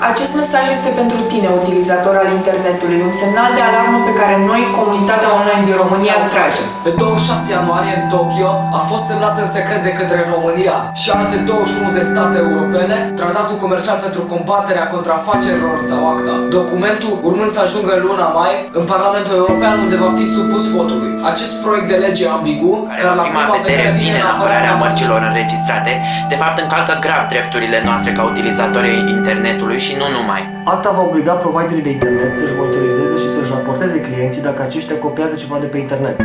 Acest mesaj este pentru tine, utilizator al internetului, un semnal de alarmă pe care noi, comunitatea online din România, îl tragem. Pe 26 ianuarie, în Tokyo, a fost semnat în secret de către România și alte 21 de state europene Tratatul Comercial pentru combaterea contrafacerilor sau ACTA. Documentul urmând să ajungă în luna mai în Parlamentul European, unde va fi supus votului. Acest proiect de lege ambigu, care la prima vedere vine în apărarea mărcilor înregistrate, de fapt încalcă grav drepturile noastre ca utilizatori ai internetului și nu numai. ACTA va obliga providerii de internet să-și monitorizeze și să-și raporteze clienții dacă aceștia copiază ceva de pe internet.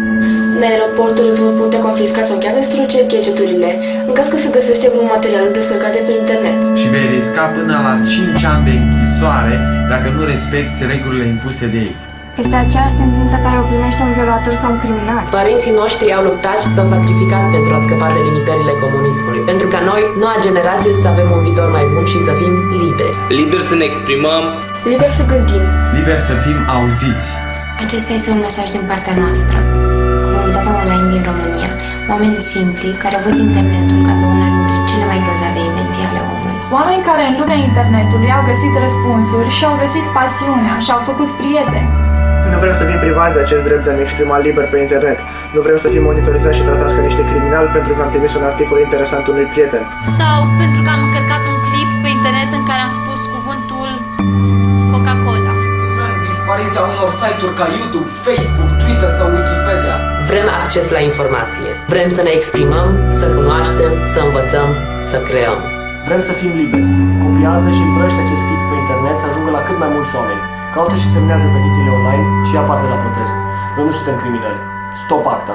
În aeroporturi îți vor putea confisca sau chiar distruge gadgeturile în caz că se găsește vreun material descărcat de pe internet. Și vei risca până la 5 ani de închisoare dacă nu respecti regulile impuse de ei. Este aceeași sentință care o primește un violator sau un criminal. Părinții noștri au luptat și s-au sacrificat pentru a scăpa de limitările comunismului. Pentru ca noi, noua generație, să avem un viitor mai bun și să fim liberi. Liberi să ne exprimăm. Liber să gândim. Liber să fim auziți. Acesta este un mesaj din partea noastră. Comunitatea online din România. Oameni simpli care văd internetul ca pe una dintre cele mai grozave invenții ale omului. Oameni care în lumea internetului au găsit răspunsuri și au găsit pasiunea și au făcut prieteni. Nu vrem să fim privați de acest drept de a ne exprima liber pe internet. Nu vrem să fim monitorizați și tratați ca niște criminali pentru că am trimis un articol interesant unui prieten. Sau pentru că am încărcat un clip pe internet în care am spus cuvântul Coca-Cola. Nu vrem dispariția unor site-uri ca YouTube, Facebook, Twitter sau Wikipedia. Vrem acces la informație. Vrem să ne exprimăm, să cunoaștem, să învățăm, să creăm. Vrem să fim liberi. Copiază și împrăște acest clip pe internet să ajungă la cât mai mulți oameni. Caută și semnează petițiile online și ia parte la protest. Noi nu suntem criminali. Stop ACTA!